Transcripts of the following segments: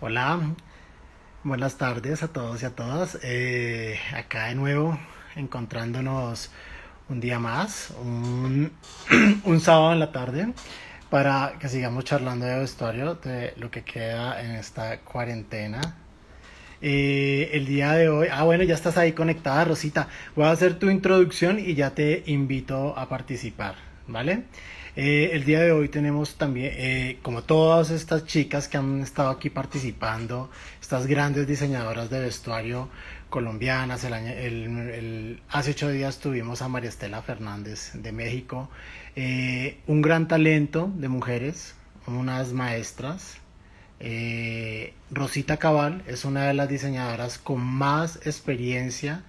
Hola, buenas tardes a todos y a todas. Acá de nuevo, encontrándonos un día más, un sábado en la tarde, para que sigamos charlando de vestuario de lo que queda en esta cuarentena. El día de hoy, bueno, ya estás ahí conectada, Rosita. Voy a hacer tu introducción y ya te invito a participar, ¿vale? El día de hoy tenemos también, como todas estas chicas que han estado aquí participando, estas grandes diseñadoras de vestuario colombianas. Hace 8 días tuvimos a María Estela Fernández de México, un gran talento de mujeres, unas maestras. Rosita Cabal es una de las diseñadoras con más experiencia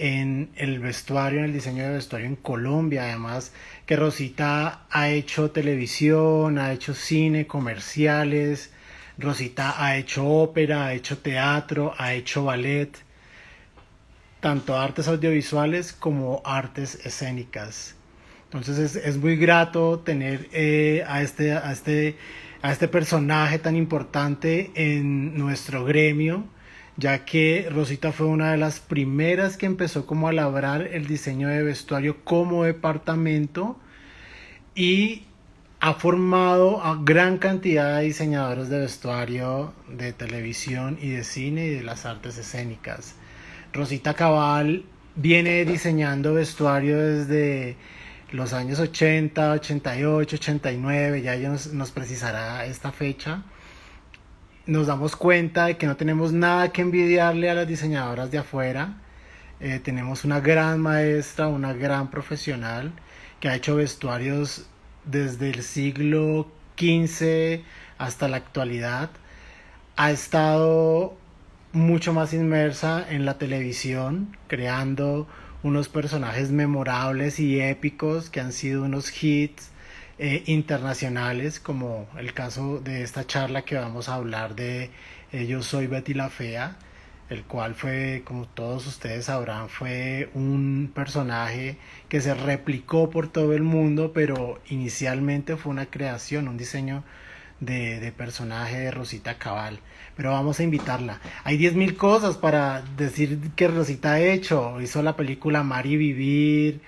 en el vestuario, en el diseño de vestuario en Colombia. Además que Rosita ha hecho televisión, ha hecho cine, comerciales. Rosita ha hecho ópera, ha hecho teatro, ha hecho ballet, tanto artes audiovisuales como artes escénicas. Entonces es muy grato tener a este personaje tan importante en nuestro gremio, ya que Rosita fue una de las primeras que empezó como a labrar el diseño de vestuario como departamento y ha formado a gran cantidad de diseñadores de vestuario de televisión y de cine y de las artes escénicas. Rosita Cabal viene diseñando vestuario desde los años 80, 88, 89, ya ella nos precisará esta fecha. Nos damos cuenta de que no tenemos nada que envidiarle a las diseñadoras de afuera. Tenemos una gran maestra, una gran profesional que ha hecho vestuarios desde el siglo XV hasta la actualidad. Ha estado mucho más inmersa en la televisión, creando unos personajes memorables y épicos que han sido unos hits internacionales, como el caso de esta charla que vamos a hablar de Yo soy Betty la Fea, el cual fue, como todos ustedes sabrán, fue un personaje que se replicó por todo el mundo, pero inicialmente fue una creación, un diseño de personaje de Rosita Cabal. Pero vamos a invitarla. Hay 10.000 cosas para decir que Rosita ha hecho. Hizo la película Amar y Vivir,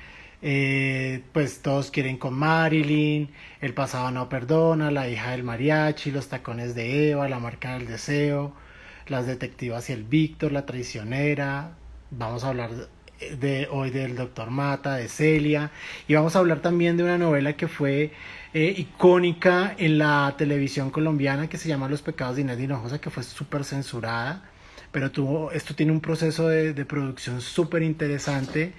pues todos quieren con Marilyn, El pasado no perdona, La hija del mariachi, Los tacones de Eva, La marca del deseo, Las detectivas y el Víctor, La traicionera. Vamos a hablar hoy del doctor Mata, de Celia, y vamos a hablar también de una novela que fue icónica en la televisión colombiana, que se llama Los pecados de Inés de Hinojosa, que fue súper censurada, pero esto tiene un proceso de producción súper interesante,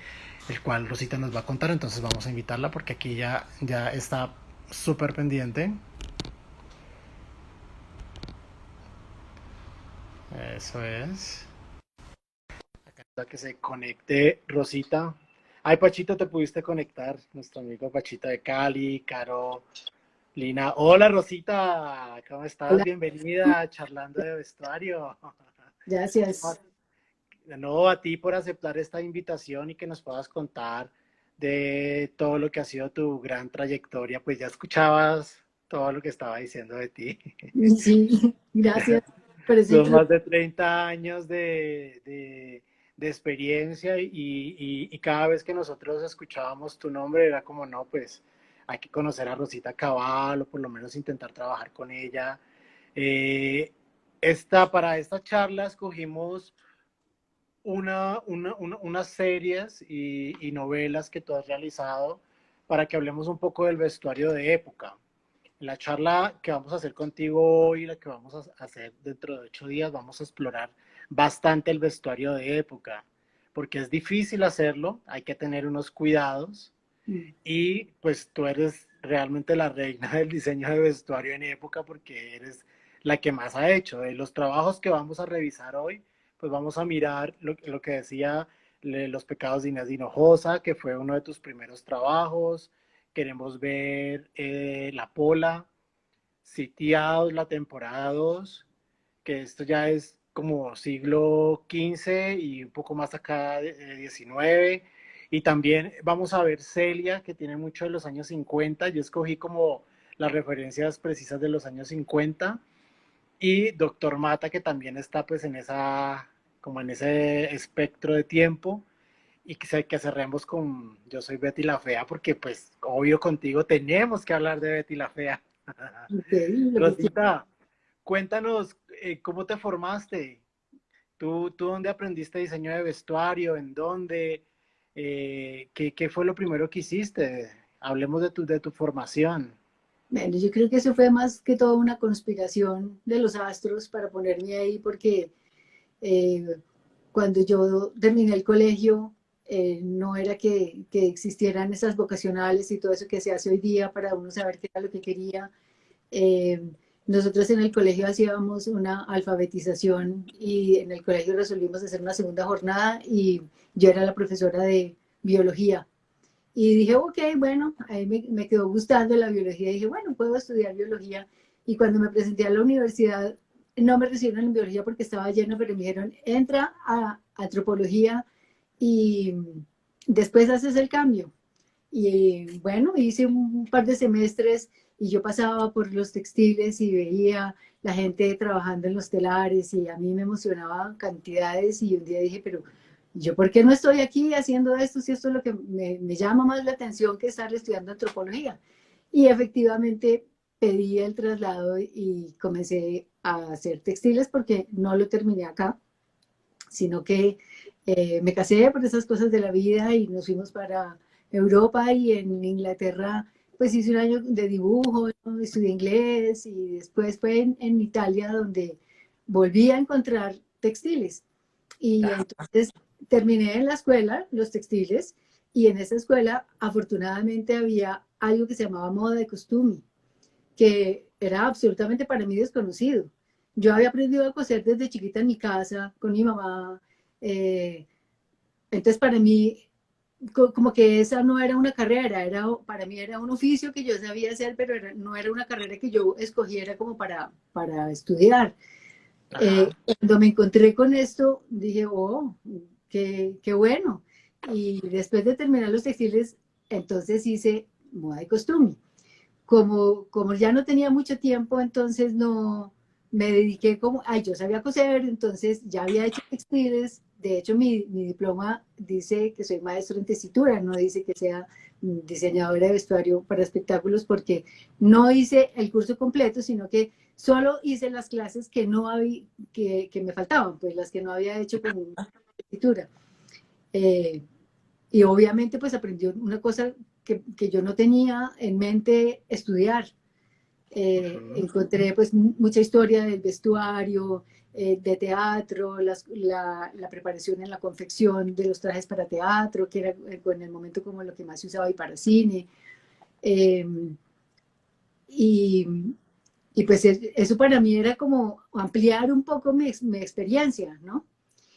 el cual Rosita nos va a contar. Entonces vamos a invitarla porque aquí ya está súper pendiente. Eso es. Acá que se conecte Rosita. Ay, Pachito, te pudiste conectar. Nuestro amigo Pachito de Cali, Caro, Lina. Hola, Rosita. ¿Cómo estás? Hola, Bienvenida a Charlando de Vestuario. ¿Qué gracias. más? No, a ti por aceptar esta invitación y que nos puedas contar de todo lo que ha sido tu gran trayectoria. Pues ya escuchabas todo lo que estaba diciendo de ti. Sí, gracias por esa Son más introducción. de 30 años de experiencia y cada vez que nosotros escuchábamos tu nombre era como, no, pues hay que conocer a Rosita Cabal o por lo menos intentar trabajar con ella. Eh, para esta charla escogimos unas series y novelas que tú has realizado para que hablemos un poco del vestuario de época. En la charla que vamos a hacer contigo hoy, la que vamos a hacer dentro de 8 días, vamos a explorar bastante el vestuario de época, porque es difícil hacerlo, hay que tener unos cuidados y pues tú eres realmente la reina del diseño de vestuario en época porque eres la que más ha hecho. De los trabajos que vamos a revisar hoy, pues vamos a mirar lo que decía Los pecados de Inés de Hinojosa, que fue uno de tus primeros trabajos. Queremos ver La Pola, Sitiados, la temporada 2, que esto ya es como siglo XV y un poco más acá, XIX. Y también vamos a ver Celia, que tiene mucho de los años 50. Yo escogí como las referencias precisas de los años 50. y doctor Mata, que también está pues en esa, como en ese espectro de tiempo, y que cerremos con Yo soy Betty la Fea, porque pues obvio contigo tenemos que hablar de Betty la Fea. Ok, lo que quiero. Rosita, cuéntanos cómo te formaste. ¿Tú dónde aprendiste diseño de vestuario? ¿En dónde? ¿Qué fue lo primero que hiciste? Hablemos de tu formación. Bueno, yo creo que eso fue más que todo una conspiración de los astros para ponerme ahí, porque eh, cuando yo terminé el colegio, no era que existieran esas vocacionales y todo eso que se hace hoy día para uno saber qué era lo que quería. Eh, Nosotros en el colegio hacíamos una alfabetización y en el colegio resolvimos hacer una segunda jornada y yo era la profesora de biología. Y dije, ok, bueno, ahí me quedó gustando la biología. Y dije, bueno, puedo estudiar biología. Y cuando me presenté a la universidad, no me recibieron en biología porque estaba lleno, pero me dijeron, entra a antropología y después haces el cambio. Y bueno, hice un par de semestres y yo pasaba por los textiles y veía la gente trabajando en los telares y a mí me emocionaba cantidades y un día dije, pero yo ¿por qué no estoy aquí haciendo esto si esto es lo que me llama más la atención que estar estudiando antropología? Y efectivamente pedí el traslado y comencé a hacer textiles porque no lo terminé acá, sino que me casé por esas cosas de la vida y nos fuimos para Europa y en Inglaterra pues hice un año de dibujo, ¿no? Estudié inglés y después fue en Italia donde volví a encontrar textiles y entonces terminé en la escuela los textiles y en esa escuela afortunadamente había algo que se llamaba moda de costumbre que era absolutamente para mí desconocido. Yo había aprendido a coser desde chiquita en mi casa, con mi mamá. eh, entonces, para mí, como que esa no era una carrera, para mí era un oficio que yo sabía hacer, pero no era una carrera que yo escogiera como para estudiar. Ajá. Cuando me encontré con esto, dije, oh, qué bueno. Y después de terminar los textiles, entonces hice moda y costumbre. Como ya no tenía mucho tiempo, entonces no me dediqué como, ay, yo sabía coser, entonces ya había hecho textiles. De hecho, mi diploma dice que soy maestro en tesitura, no dice que sea diseñadora de vestuario para espectáculos, porque no hice el curso completo, sino que solo hice las clases que no había, que me faltaban, pues las que no había hecho con tesitura. Eh, y obviamente pues aprendí una cosa que yo no tenía en mente estudiar. Ujú. Encontré pues mucha historia del vestuario, de teatro, la preparación en la confección de los trajes para teatro, que era en el momento como lo que más se usaba y para cine. Eh, y, y, pues eso para mí era como ampliar un poco mi experiencia, ¿no?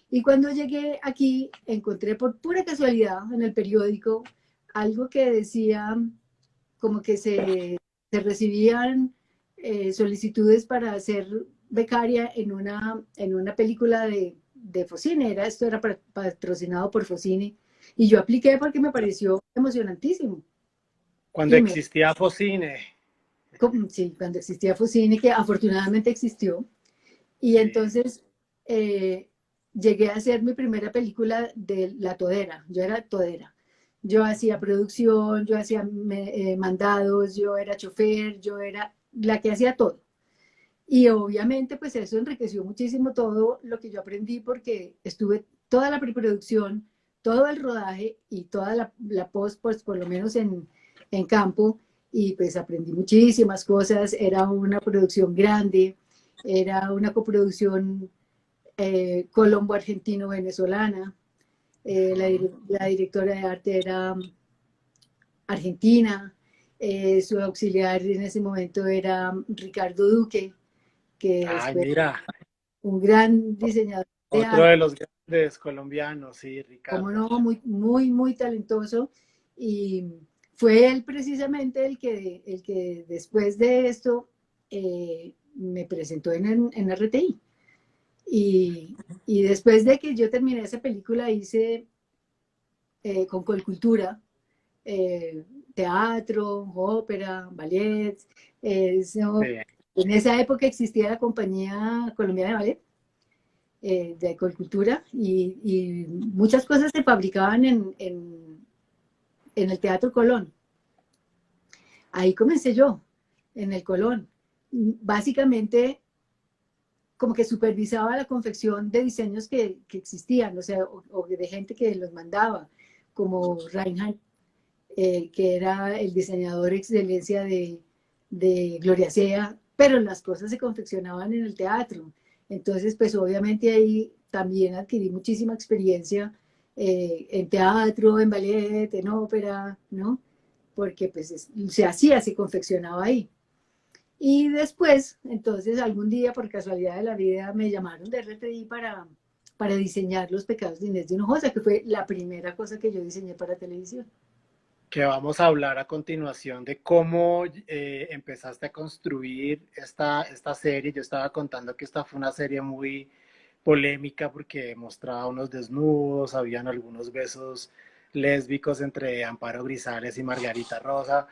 Y cuando llegué aquí, encontré por pura casualidad en el periódico algo que decía como que se recibían solicitudes para ser becaria en una película de Focine. Esto era patrocinado por Focine. Y yo apliqué porque me pareció emocionantísimo. Cuando Y me, existía Focine. sí, cuando existía Focine, que afortunadamente existió. Y Sí. entonces llegué a hacer mi primera película de La Todera. Yo era todera. Yo hacía producción, yo hacía mandados, yo era chofer, yo era la que hacía todo. Y obviamente pues eso enriqueció muchísimo todo lo que yo aprendí porque estuve toda la preproducción, todo el rodaje y toda la post, pues por lo menos en campo, y pues aprendí muchísimas cosas. Era una producción grande, era una coproducción colombo-argentino-venezolana. Ujú. La directora de arte era argentina. Su auxiliar en ese momento era Ricardo Duque, que Ay, después mira, un gran diseñador de otro de arte, los grandes colombianos, sí, como Ricardo. no, muy talentoso. Y fue él precisamente el que después de esto me presentó en RTI. Y después de que yo terminé esa película, hice con Colcultura eh, teatro, ópera, ballet. Eso Sí. En esa época existía la Compañía Colombiana de Ballet, de agricultura, y muchas cosas se fabricaban en el Teatro Colón. Ahí comencé yo, en el Colón. Básicamente, como que supervisaba la confección de diseños que existían, o sea, o de gente que los mandaba, como Reinhardt, que era el diseñador excelencia de Gloria Sea, pero las cosas se confeccionaban en el teatro. Entonces, pues obviamente ahí también adquirí muchísima experiencia en teatro, en ballet, en ópera, ¿no? Porque pues se hacía, se confeccionaba ahí. Y después, entonces, algún día, por casualidad de la vida, me llamaron de RTI para diseñar Los Pecados de Inés de Hinojosa, que fue la primera cosa que yo diseñé para televisión. Que vamos a hablar a continuación de cómo empezaste a construir esta serie. Yo estaba contando que esta fue una serie muy polémica porque mostraba unos desnudos, habían algunos besos lésbicos entre Amparo Grisales y Margarita Rosa.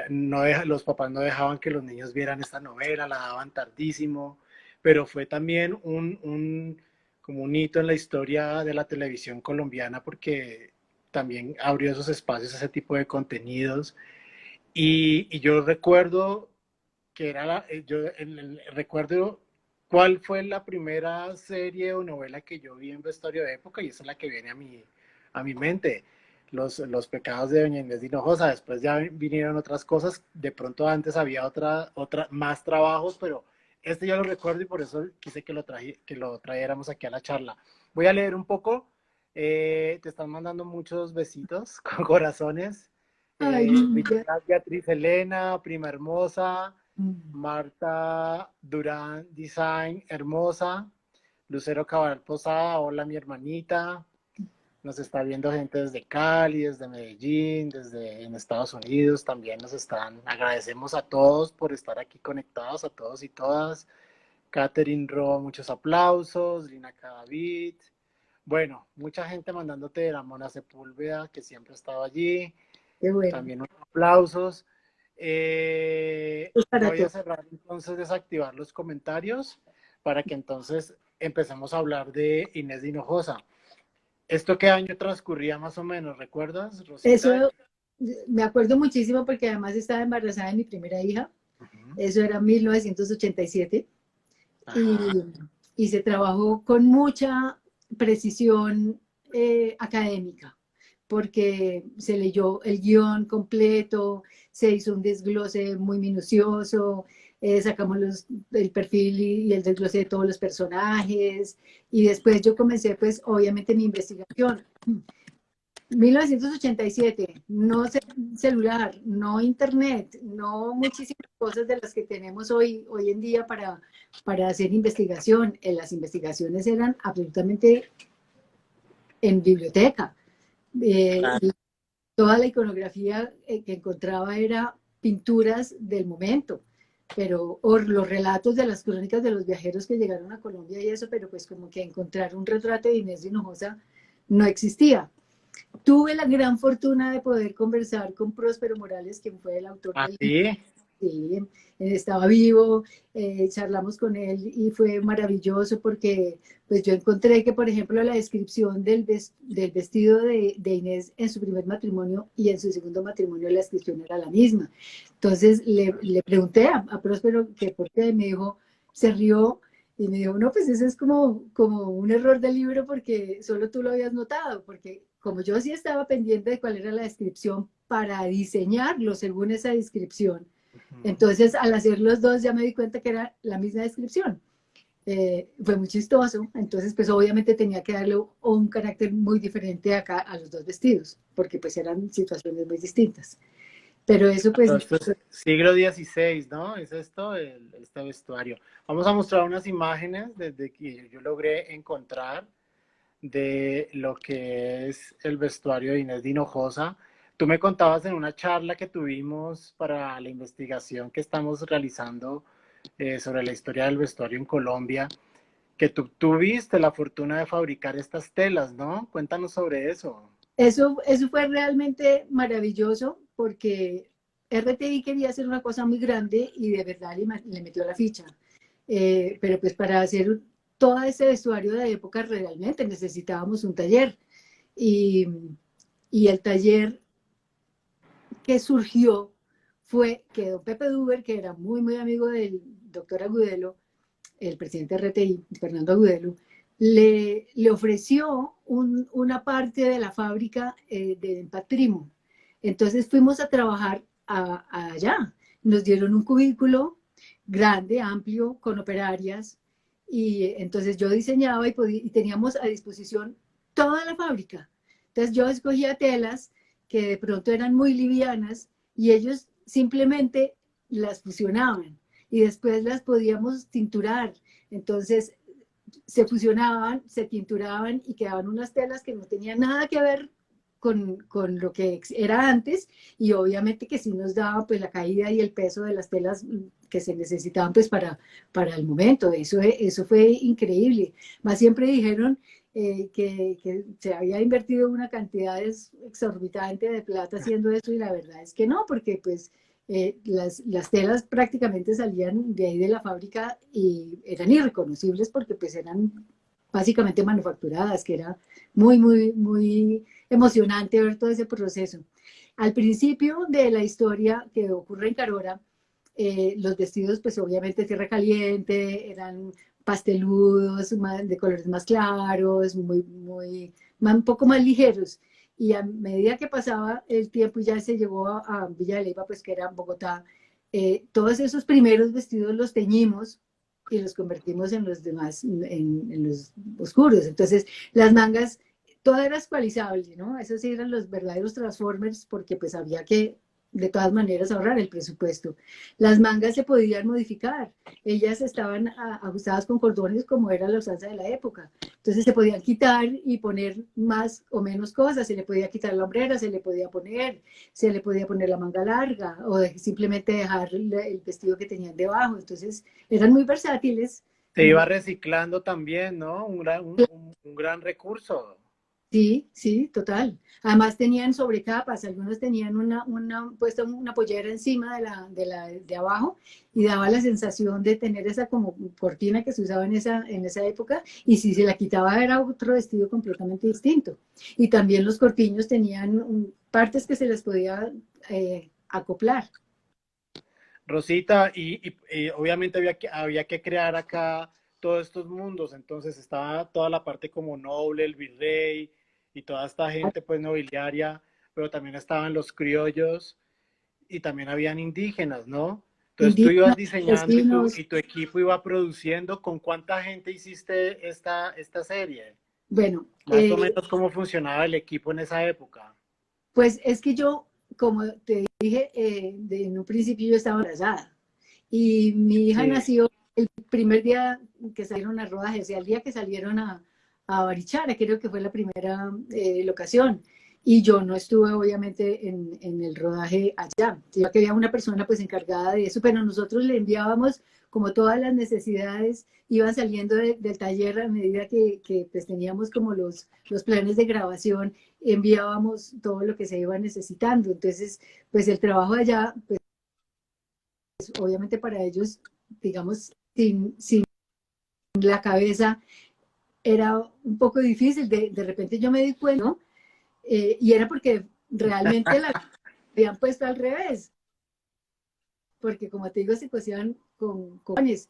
No los papás no dejaban que los niños vieran esta novela, la daban tardísimo, pero fue también como un hito en la historia de la televisión colombiana porque también abrió esos espacios, ese tipo de contenidos. Y yo recuerdo que era recuerdo cuál fue la primera serie o novela que yo vi en vestuario de época y esa es la que viene a mi mente. Los pecados de Doña Inés de Hinojosa, después ya vinieron otras cosas, de pronto antes había más trabajos, pero este yo lo recuerdo y por eso quise que lo trajéramos aquí a la charla. Voy a leer un poco, te están mandando muchos besitos con corazones. Ay, Beatriz Elena, prima hermosa, mm, Marta Durán Design, hermosa, Lucero Cabal Posada, hola mi hermanita, nos está viendo gente desde Cali, desde Medellín, desde en Estados Unidos, también agradecemos a todos por estar aquí conectados, a todos y todas, Catherine Ro, muchos aplausos, Lina Cadavid, bueno, mucha gente mandándote de la Mona Sepúlveda, que siempre ha estado allí, qué bueno. también unos aplausos. Es para Voy a todos. cerrar entonces, desactivar los comentarios para que entonces empecemos a hablar de Inés de Hinojosa. ¿Esto qué año transcurría más o menos? ¿Recuerdas, Rosita? Eso me acuerdo muchísimo porque además estaba embarazada de mi primera hija. Uh-huh. Eso era 1987 Ajá. y, y se trabajó con mucha precisión académica porque se leyó el guión completo, se hizo un desglose muy minucioso, sacamos el perfil y el desglose de todos los personajes y después yo comencé pues obviamente mi investigación. 1987, no celular, no internet, no muchísimas cosas de las que tenemos hoy en día para hacer investigación. Las investigaciones eran absolutamente en biblioteca. Claro. Y toda la iconografía que encontraba era pinturas del momento, pero o los relatos de las crónicas de los viajeros que llegaron a Colombia y eso, pero pues como que encontrar un retrato de Inés de Hinojosa no existía. Tuve la gran fortuna de poder conversar con Próspero Morales, quien fue el autor ¿Ah, del libro. sí? Sí, estaba vivo, charlamos con él y fue maravilloso porque pues yo encontré que, por ejemplo, la descripción del vestido de Inés en su primer matrimonio y en su segundo matrimonio la descripción era la misma. Entonces le pregunté a Próspero que por qué, me dijo, se rió y me dijo, no, pues ese es como un error del libro porque solo tú lo habías notado, porque como yo sí estaba pendiente de cuál era la descripción para diseñarlo según esa descripción, Uh-huh. entonces, al hacer los dos, ya me di cuenta que era la misma descripción. Fue muy chistoso. Entonces, pues obviamente tenía que darle un carácter muy diferente acá a los dos vestidos, porque pues eran situaciones muy distintas. Pero eso pues... Claro, esto es siglo XVI, ¿no? Es esto, este vestuario. Vamos a mostrar unas imágenes desde que yo logré encontrar de lo que es el vestuario de Inés de Hinojosa. Tú me contabas en una charla que tuvimos para la investigación que estamos realizando sobre la historia del vestuario en Colombia, que tú tuviste la fortuna de fabricar estas telas, ¿no? Cuéntanos sobre eso. Eso fue realmente maravilloso porque RTI quería hacer una cosa muy grande y de verdad le metió la ficha. Pero pues para hacer todo ese vestuario de época realmente necesitábamos un taller. Y, y el taller que surgió fue que don Pepe Duber, que era muy, muy amigo del doctor Agudelo, el presidente de RTI, Fernando Agudelo, le ofreció una parte de la fábrica de Empatrimo. Entonces fuimos a trabajar allá. Nos dieron un cubículo grande, amplio, con operarias, y entonces yo diseñaba y teníamos a disposición toda la fábrica. Entonces yo escogía telas que de pronto eran muy livianas y ellos simplemente las fusionaban y después las podíamos tinturar. Entonces se fusionaban, se tinturaban y quedaban unas telas que no tenían nada que ver con lo que era antes, y obviamente que sí nos daba pues la caída y el peso de las telas que se necesitaban pues para el momento. Eso fue increíble. Más siempre dijeron que se había invertido una cantidad exorbitante de plata haciendo eso, y la verdad es que no, porque pues las telas prácticamente salían de ahí de la fábrica y eran irreconocibles porque pues eran básicamente manufacturadas, que era muy, muy, muy emocionante ver todo ese proceso. Al principio de la historia que ocurre en Carora, los vestidos pues obviamente tierra caliente, eran pasteludos, de colores más claros, un poco más ligeros. Y a medida que pasaba el tiempo y ya se llegó a Villa de Leyva, pues que era Bogotá, todos esos primeros vestidos los teñimos y los convertimos en los demás, en los oscuros. Entonces, las mangas, todo era actualizable, ¿no? Esos sí eran los verdaderos transformers, porque pues había que, de todas maneras, ahorrar el presupuesto. Las mangas se podían modificar, ellas estaban ajustadas con cordones como era la usanza de la época. Entonces se podían quitar y poner más o menos cosas, se le podía quitar la hombrera, se le podía poner la manga larga o simplemente dejar el vestido que tenían debajo. Entonces eran muy versátiles. Se iba reciclando también, ¿no? Un gran recurso. Sí, sí, total. Además tenían sobrecapas, algunos tenían puesta una pollera encima de abajo, y daba la sensación de tener esa como cortina que se usaba en esa época, y si se la quitaba era otro vestido completamente distinto. Y también los corpiños tenían partes que se les podía acoplar. Rosita, y obviamente había que crear acá todos estos mundos, entonces estaba toda la parte como noble, el virrey y toda esta gente pues nobiliaria, pero también estaban los criollos y también habían indígenas, ¿no? Entonces tú ibas Indígenas, diseñando y campesinos. tu equipo iba produciendo. ¿Con cuánta gente hiciste esta serie? Bueno, Más o menos cómo funcionaba el equipo en esa época. pues es que yo, como te dije, en un principio yo estaba embarazada y mi hija Sí, nació el primer día que salieron a rodaje, o sea, el día que salieron a Barichara, creo que fue la primera locación. Y yo no estuve obviamente en el rodaje allá, sino que había una persona pues encargada de eso, pero nosotros le enviábamos como todas las necesidades iban saliendo del taller a medida que pues teníamos como los planes de grabación, enviábamos todo lo que se iba necesitando. Entonces, pues el trabajo allá, pues obviamente para ellos, digamos, sin la cabeza era un poco difícil. De repente yo me di cuenta, ¿no? Y era porque realmente la habían puesto al revés, porque como te digo, se cosían con panes.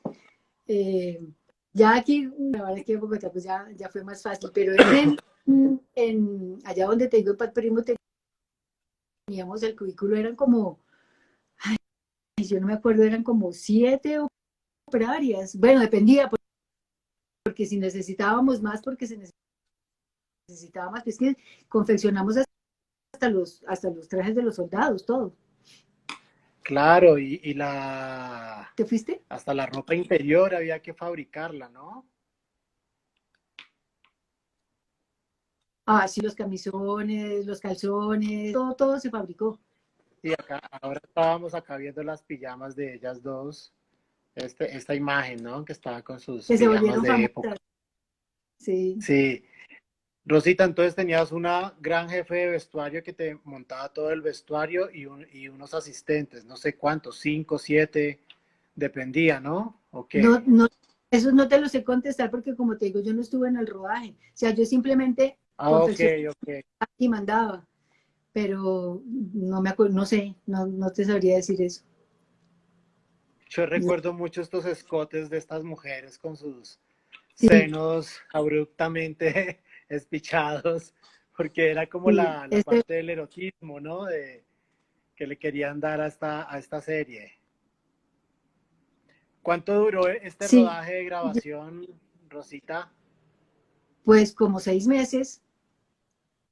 Eh, ya aquí, ahora aquí en Bogotá, pues ya fue más fácil, pero allá donde te digo, en Pat Primo, teníamos el cubículo, eran como, yo no me acuerdo, eran como 7 operarias. Bueno, dependía, porque si necesitábamos más, porque se necesitaba más, pues que confeccionamos hasta los trajes de los soldados, todo. claro, ¿Te fuiste? hasta la ropa interior había que fabricarla, ¿no? Ah, sí, los camisones, los calzones, todo se fabricó. Y acá, ahora estábamos acá viendo las pijamas de ellas dos, esta imagen, ¿no? Que estaba con sus Que se pijamas volvieron de época. famosas. Sí. Sí, Rosita, entonces tenías una gran jefe de vestuario que te montaba todo el vestuario y unos asistentes, no sé cuántos, cinco, siete, dependía, ¿no? ¿O No, qué? no, eso no te lo sé contestar porque como te digo, yo no estuve en el rodaje. O sea, yo simplemente Ah, ok, confeccionaba ok. y mandaba, pero no me acuerdo, no sé, no te sabría decir eso. Yo recuerdo mucho estos escotes de estas mujeres con sus Sí, senos abruptamente espichados, porque era como sí, la parte del erotismo, ¿no? De, que le querían dar a esta serie. ¿Cuánto duró este sí, rodaje de grabación, Rosita? pues como 6 meses,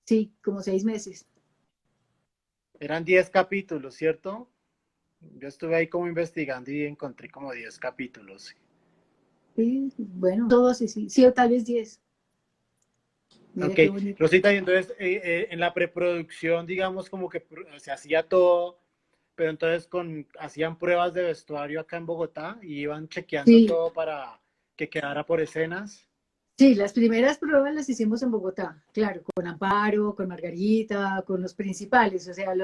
sí, como 6 meses. Eran 10 capítulos, ¿cierto? Yo estuve ahí como investigando y encontré como 10 capítulos. Sí, bueno, todos sí, sí, sí, o tal vez 10. Mira Ok, qué bonito. Rosita, y entonces en la preproducción, digamos, como que se hacía todo, pero entonces hacían pruebas de vestuario acá en Bogotá y iban chequeando Sí, todo para que quedara por escenas. sí, las primeras pruebas las hicimos en Bogotá, claro, con Amparo, con Margarita, con los principales, o sea,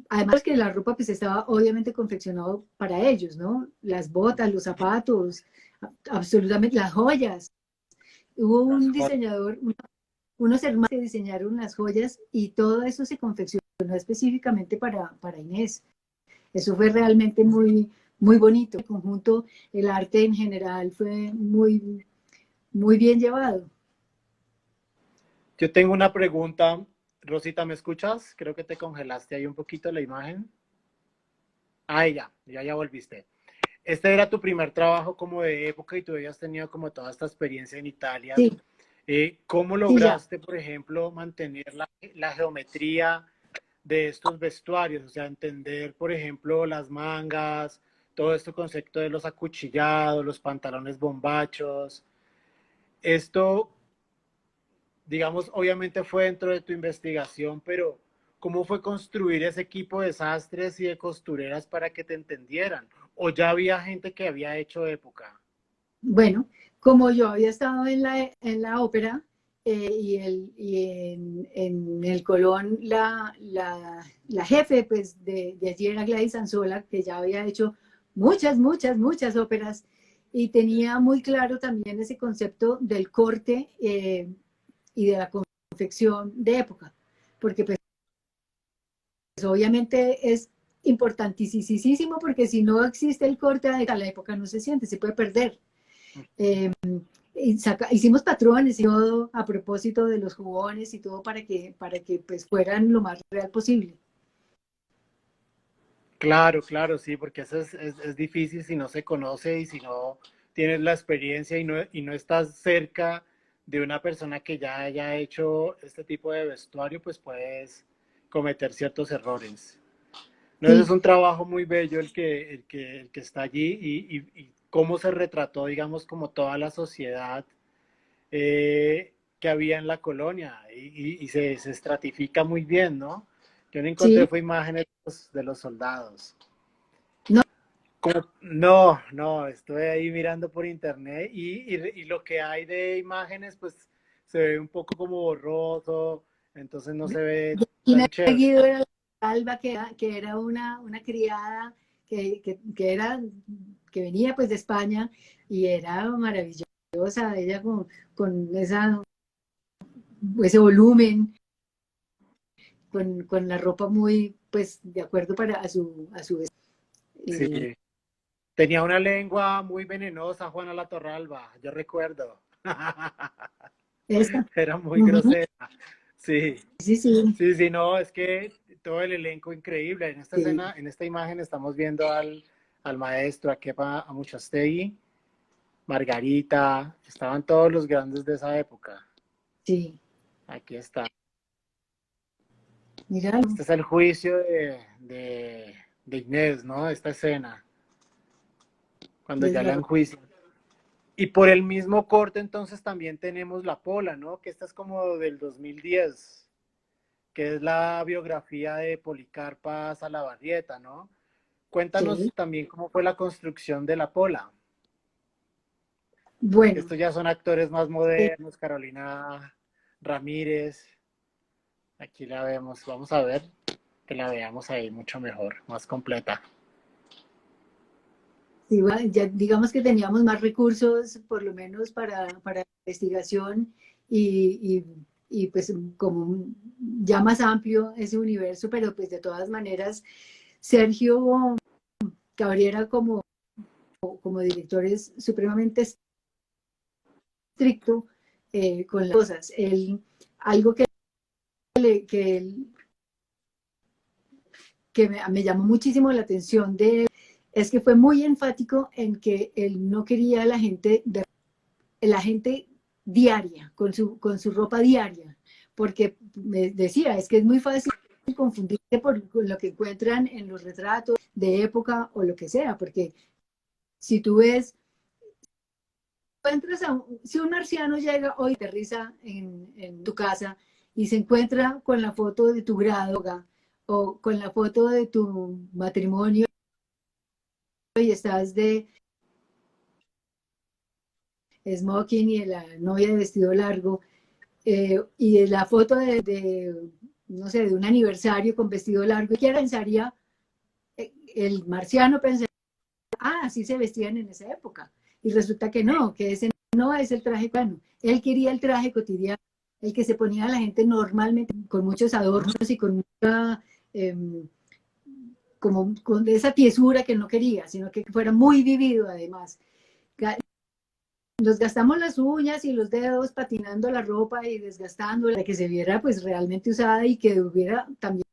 además que la ropa pues estaba obviamente confeccionado para ellos, ¿no? Las botas, los zapatos, absolutamente las joyas. Hubo Las un joyas. diseñador, unos hermanos que diseñaron las joyas y todo eso se confeccionó específicamente para Inés. Eso fue realmente muy, muy bonito. El conjunto, el arte en general fue muy, muy bien llevado. Yo tengo una pregunta, Rosita, ¿me escuchas? Creo que te congelaste ahí un poquito la imagen. Ah, ya volviste. Este era tu primer trabajo como de época y tú habías tenido como toda esta experiencia en Italia. Sí, ¿Cómo sí, ya. lograste, por ejemplo, mantener la geometría de estos vestuarios? O sea, entender, por ejemplo, las mangas, todo este concepto de los acuchillados, los pantalones bombachos. Esto, digamos, obviamente fue dentro de tu investigación, pero ¿cómo fue construir ese equipo de sastres y de costureras para que te entendieran? ¿O ya había gente que había hecho época? Bueno, como yo había estado en la ópera en el Colón, la jefe pues, de allí era Gladys Anzola, que ya había hecho muchas, muchas, muchas óperas y tenía muy claro también ese concepto del corte y de la confección de época, porque pues obviamente es importantísimo porque si no existe el corte a la época no se siente, se puede perder. Eh, hicimos patrones y todo a propósito de los jugones y todo para que pues fueran lo más real posible. Claro, claro, sí, porque eso es difícil si no se conoce y si no tienes la experiencia y no estás cerca de una persona que ya haya hecho este tipo de vestuario, pues puedes cometer ciertos errores. No, ese es Sí, un trabajo muy bello el que está allí y cómo se retrató, digamos, como toda la sociedad que había en la colonia y se estratifica muy bien, ¿no? Yo no encontré sí, fue imágenes de los soldados. no, No, no, estoy ahí mirando por internet y lo que hay de imágenes, pues se ve un poco como borroso, entonces no se ve Gina tan chévere. Guido era Alba, que era una criada que era, que venía pues de España y era maravillosa, ella con ese volumen, con la ropa muy, pues, de acuerdo para a su Sí, eh, tenía una lengua muy venenosa, Juana la Torralba, yo recuerdo. esa. Era muy Ujú. grosera. Sí, Sí, sí, sí, sí, no, es que todo el elenco increíble. En esta sí, escena, en esta imagen estamos viendo al maestro, a Kepa Amuchastegui, Margarita, estaban todos los grandes de esa época. sí. Aquí está. Míralo, Este es el juicio de Inés, ¿no? Esta escena, cuando es ya la la ropa. enjuician. Y por el mismo corte, entonces también tenemos La Pola, ¿no? Que esta es como del 2010, que es la biografía de Policarpa Salabarrieta, ¿no? Sí. Cuéntanos también cómo fue la construcción de La Pola. Bueno, Estos ya son actores más eh, modernos, Carolina. Ramírez. Aquí la vemos. Vamos a ver que la veamos ahí mucho mejor, más completa. Sí, ya digamos que teníamos más recursos, por lo menos para investigación y pues como ya más amplio ese universo, pero pues de todas maneras, Sergio Cabrera como director es supremamente estricto con las cosas. Algo que, él, que me llamó muchísimo la atención de él es que fue muy enfático en que él no quería a la gente diaria, con su ropa diaria, porque me decía, es que es muy fácil confundirse por lo que encuentran en los retratos de época o lo que sea, porque si tú ves, si un marciano llega hoy, aterriza en tu casa y se encuentra con la foto de tu grado o con la foto de tu matrimonio y estás de smoking y de la novia de vestido largo, y de la foto no sé, de un aniversario con vestido largo, ¿qué pensaría? El marciano pensaría, ah, así se vestían en esa época. Y resulta que no, que ese no es el traje cotidiano. Él quería el traje cotidiano, el que se ponía a la gente normalmente, con muchos adornos y con mucha, eh, como con esa tiesura que no quería, sino que fuera muy vivido además. Nos gastamos las uñas y los dedos patinando la ropa y desgastándola para que se viera pues realmente usada y que hubiera también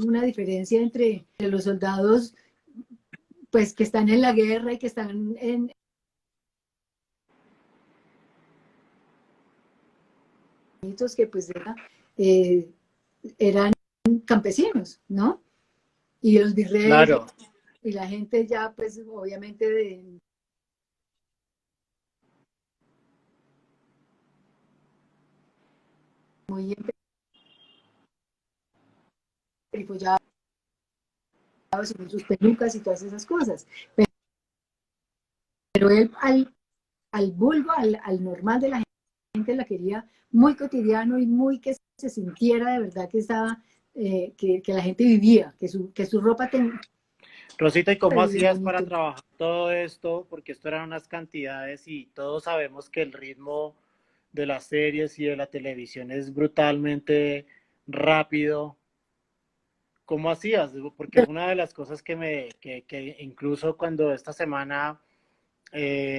una diferencia entre los soldados pues que están en la guerra y que están en que pues eh, eran campesinos, ¿no? Y los virreyes Claro, y la gente ya pues obviamente muy emperifollados con sus pelucas y todas esas cosas. Pero él al vulgo, al normal de la gente la quería muy cotidiano y muy que se sintiera de verdad que estaba, que la gente vivía, que su ropa tenía Rosita, ¿y cómo bien hacías para bonito. trabajar todo esto? Porque esto eran unas cantidades y todos sabemos que el ritmo de las series y de la televisión es brutalmente rápido. ¿Cómo hacías? Porque una de las cosas que incluso cuando esta semana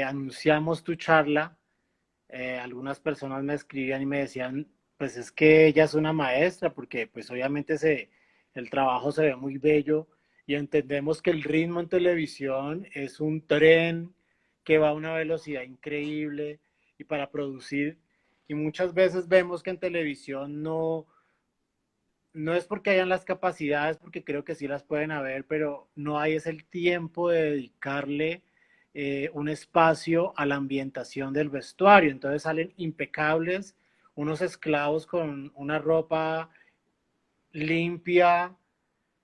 anunciamos tu charla, algunas personas me escribían y me decían, pues es que ella es una maestra, porque pues obviamente el trabajo se ve muy bello y entendemos que el ritmo en televisión es un tren que va a una velocidad increíble y para producir, y muchas veces vemos que en televisión no es porque hayan las capacidades, porque creo que sí las pueden haber, pero no hay es el tiempo de dedicarle un espacio a la ambientación del vestuario. Entonces salen impecables, unos esclavos con una ropa limpia,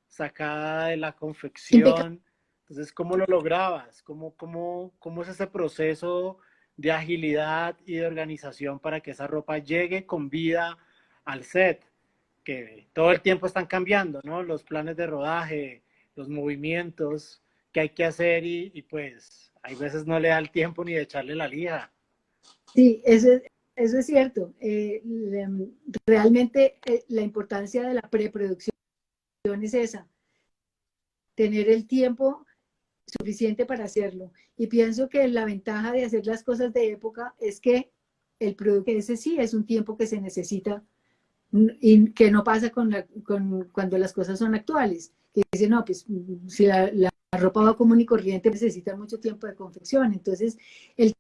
sacada de la Impecable. confección. Entonces, ¿cómo lo lograbas? ¿Cómo es ese proceso de agilidad y de organización para que esa ropa llegue con vida al set? Que todo el tiempo están cambiando, ¿no? Los planes de rodaje, los movimientos que hay que hacer y pues hay veces no le da el tiempo ni de echarle la lija. Sí, eso es cierto. Realmente la importancia de la preproducción es esa, tener el tiempo suficiente para hacerlo. Y pienso que la ventaja de hacer las cosas de época es que el producto ese sí es un tiempo que se necesita y que no pasa cuando las cosas son actuales. Que dicen, no, pues si la ropa va común y corriente necesita mucho tiempo de confección. Entonces, el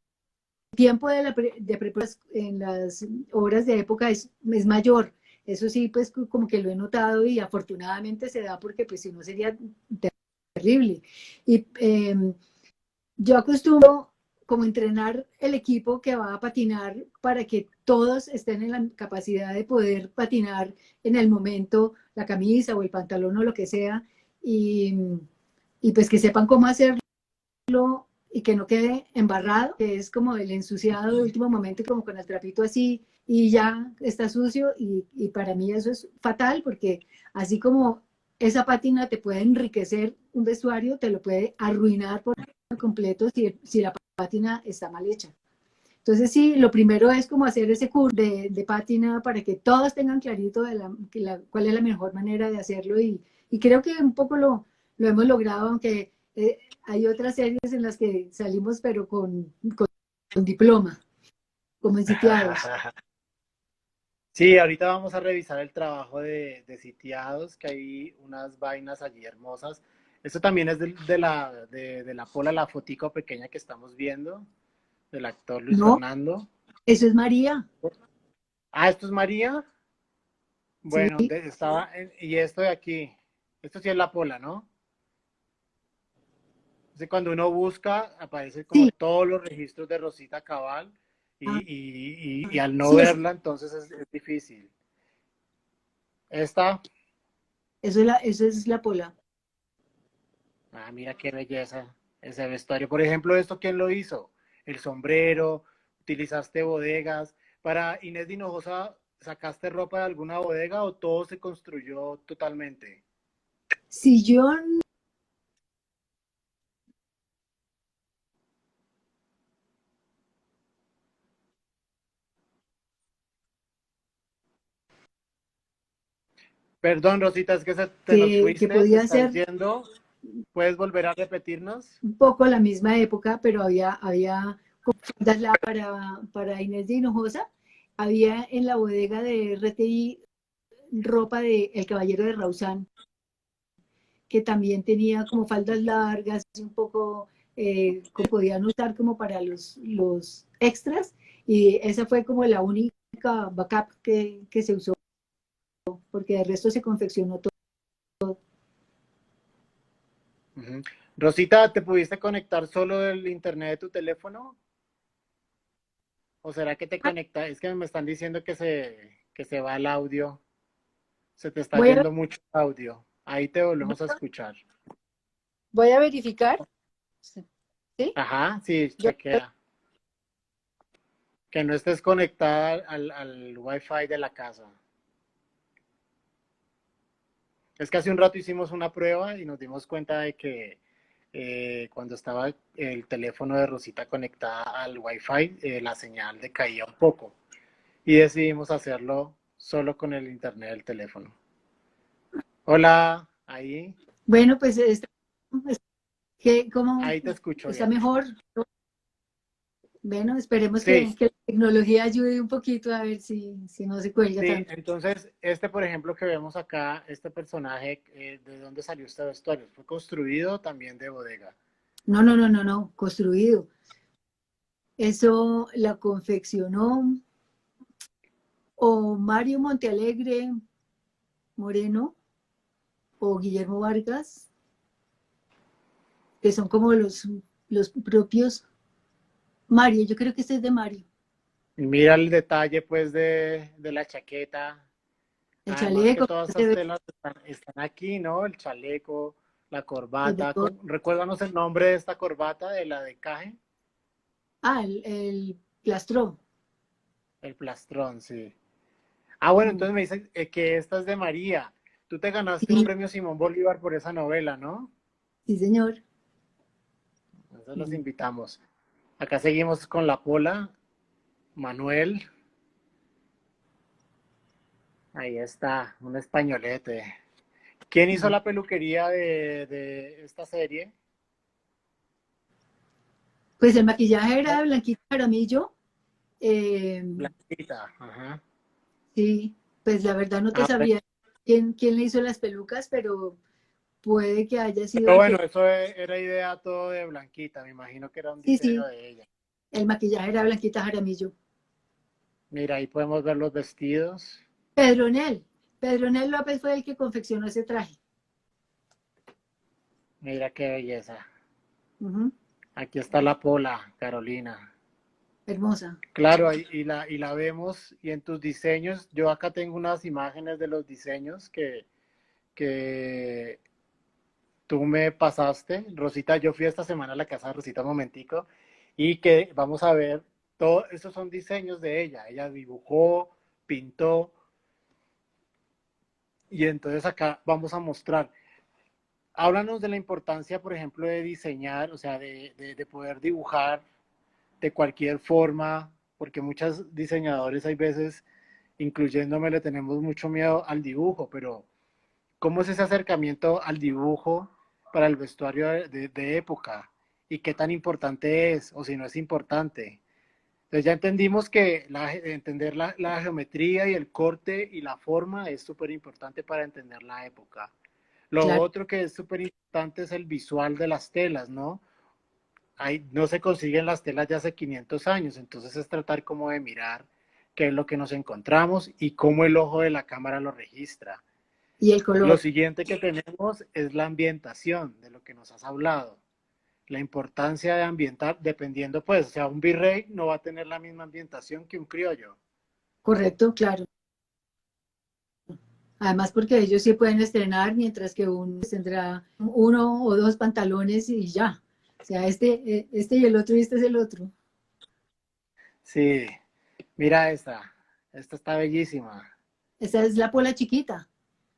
tiempo de preparación en las obras de época es mayor. Eso sí, pues como que lo he notado y afortunadamente se da porque pues si no sería terrible. Y yo acostumbro como entrenar el equipo que va a patinar para que todos estén en la capacidad de poder patinar en el momento la camisa o el pantalón o lo que sea y, y pues que sepan cómo hacerlo y que no quede embarrado, que es como el ensuciado de último momento, como con el trapito así y ya está sucio y para mí eso es fatal porque así como esa pátina te puede enriquecer un vestuario, te lo puede arruinar por completo si la pátina está mal hecha. Entonces sí, lo primero es como hacer ese curso de pátina para que todos tengan clarito cuál es la mejor manera de hacerlo y creo que un poco lo hemos logrado, aunque hay otras series en las que salimos pero con diploma, como en sitiados. Sí, ahorita vamos a revisar el trabajo de sitiados, que hay unas vainas allí hermosas. Esto también es de la Pola, la fotico pequeña que estamos viendo, del actor Luis No, Fernando. eso es María, Ah, esto es María. sí, Bueno, y esto de aquí, esto sí es la Pola, ¿no? Entonces, cuando uno busca, aparece como sí, todos los registros de Rosita Cabal ah, y al no sí, verla, entonces es difícil. Esta, eso es la pola. ah, mira qué belleza ese vestuario. Por ejemplo, ¿esto quién lo hizo? El sombrero, utilizaste bodegas. Para Inés de Hinojosa, ¿sacaste ropa de alguna bodega o todo se construyó totalmente? Si yo Perdón, Rosita, es que te nos que fuiste, te podía estás ser yendo. ¿Puedes volver a repetirnos? un poco la misma época, pero había para Inés de Hinojosa, había en la bodega de RTI ropa de El Caballero de Rausán, que también tenía como faldas largas, un poco que podían usar como para los extras, y esa fue como la única backup que se usó, porque el resto se confeccionó todo. Ujú. Rosita, ¿te pudiste conectar solo del internet de tu teléfono? ¿O será que te conecta? Es que me están diciendo que se va el audio. Se te está Voy a, yendo mucho audio. Ahí te volvemos a escuchar. voy a verificar, ¿sí? Ajá, sí, Yo, chequea. Que no estés conectada al Wi-Fi de la casa. Es que hace un rato hicimos una prueba y nos dimos cuenta de que cuando estaba el teléfono de Rosita conectada al Wi-Fi, la señal decaía un poco. Y decidimos hacerlo solo con el internet del teléfono. Hola, bueno, pues ¿cómo ahí te escucho está bien. mejor? Bueno, esperemos Sí, que la tecnología ayude un poquito a ver si no se cuelga sí, tanto. entonces por ejemplo, que vemos acá, este personaje, ¿de dónde salió este vestuario? Fue construido también de bodega. No, no, no, no, no, construido. Eso la confeccionó o Mario Montealegre Moreno o Guillermo Vargas, que son como los propios Mario. Yo creo que este es de Mario. Y mira el detalle, pues, de la chaqueta. El Además que chaleco, todas se estas ve telas están aquí, ¿no? El chaleco, la el de corbata. todo. Recuérdanos el nombre de esta corbata, de la de caje. Ah, el plastró. El plastrón, sí. Ah, bueno, Mm, entonces me dices que esta es de María. Tú te ganaste un sí, premio Simón Bolívar por esa novela, ¿no? sí, señor. Entonces los Mm. invitamos. Acá seguimos con la Pola, Manuel. Ahí está, un españolete. ¿Quién hizo Mm. la peluquería de esta serie? Pues el maquillaje era de Blanquita Jaramillo. Eh, Blanquita. Ajá. sí, pues la verdad no te Ah, sabría quién le hizo las pelucas, pero puede que haya sido pero el bueno, que... eso era idea todo de Blanquita. Me imagino que era un Sí, diseño sí, de ella. el maquillaje era Blanquita Jaramillo. Mira, ahí podemos ver los vestidos. Pedronel. Pedronel López fue el que confeccionó ese traje. Mira qué belleza. Ujú, Aquí está la Pola, Carolina. hermosa. Claro, y la vemos y en tus diseños, yo acá tengo unas imágenes de los diseños que tú me pasaste. Rosita, yo fui esta semana a la casa de Rosita un momentico y que vamos a ver Todo estos son diseños de ella. Ella dibujó, pintó, y entonces acá vamos a mostrar. Háblanos de la importancia, por ejemplo, de diseñar, o sea, de poder dibujar de cualquier forma, porque muchos diseñadores hay veces, incluyéndome, le tenemos mucho miedo al dibujo, pero ¿cómo es ese acercamiento al dibujo para el vestuario de época? ¿Y qué tan importante es, o si no es importante? Entonces ya entendimos que entender la geometría y el corte y la forma es súper importante para entender la época. Lo Claro. otro que es súper importante es el visual de las telas, ¿no? No se consiguen las telas de hace 500 años, entonces es tratar como de mirar qué es lo que nos encontramos y cómo el ojo de la cámara lo registra. Y el Lo color. siguiente que tenemos es la ambientación, de lo que nos has hablado. La importancia de ambientar, dependiendo pues, o sea, un virrey no va a tener la misma ambientación que un criollo. Correcto, claro. Además, porque ellos sí pueden estrenar, mientras que uno tendrá uno o dos pantalones y ya. O sea, este y el otro y este es el otro. Sí, mira esta está bellísima. Esa es la pola chiquita.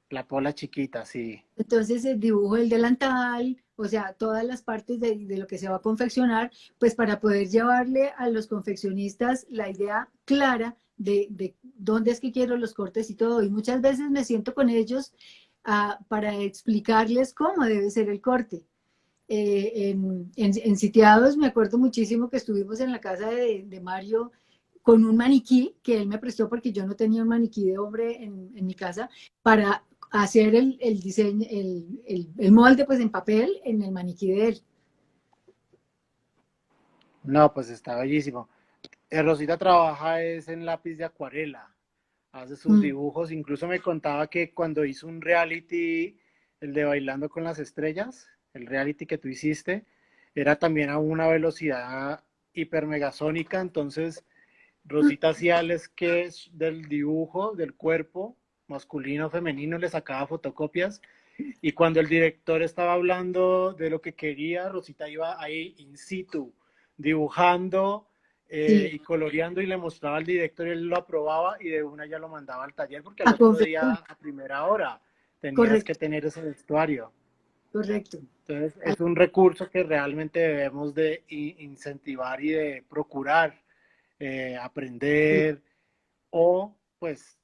La pola chiquita, sí. Entonces, el dibujo del delantal, o sea, todas las partes de lo que se va a confeccionar, pues para poder llevarle a los confeccionistas la idea clara de dónde es que quiero los cortes y todo. Y muchas veces me siento con ellos para explicarles cómo debe ser el corte. En Sitiados me acuerdo muchísimo que estuvimos en la casa de Mario con un maniquí que él me prestó porque yo no tenía un maniquí de hombre en mi casa para hacer el diseño, el molde pues en papel en el maniquí de él. No, pues está bellísimo. Rosita trabaja es en lápiz de acuarela, hace sus Mm, dibujos, incluso me contaba que cuando hizo un reality, el de Bailando con las Estrellas, el reality que tú hiciste, era también a una velocidad hipermegasónica, entonces Rosita hacía el sketch del dibujo del cuerpo, masculino, femenino, le sacaba fotocopias y cuando el director estaba hablando de lo que quería, Rosita iba ahí in situ, dibujando sí, y coloreando y le mostraba al director y él lo aprobaba y de una ya lo mandaba al taller porque al a otro día confección, a primera hora tenías que correcto, tener ese vestuario. correcto. Entonces es un recurso que realmente debemos de incentivar y de procurar aprender o pues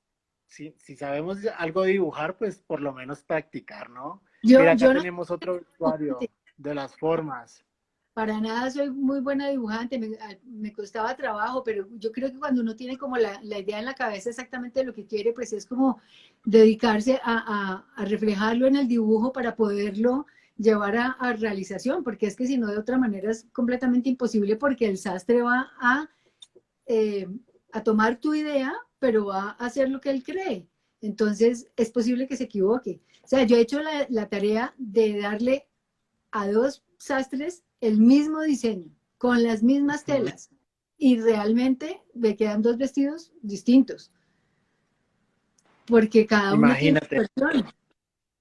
si sabemos algo de dibujar, pues por lo menos practicar, ¿no? Mira, acá Yo no tenemos otro usuario de las formas. para nada soy muy buena dibujante, me costaba trabajo, pero yo creo que cuando uno tiene como la idea en la cabeza exactamente de lo que quiere, pues es como dedicarse a reflejarlo en el dibujo para poderlo llevar a realización, porque es que si no de otra manera es completamente imposible porque el sastre va eh, a tomar tu idea, pero va a hacer lo que él cree. Entonces es posible que se equivoque. O sea, yo he hecho la tarea de darle a dos sastres el mismo diseño, con las mismas Ujú. telas, y realmente me quedan dos vestidos distintos, porque cada uno tiene su Imagínate. versión.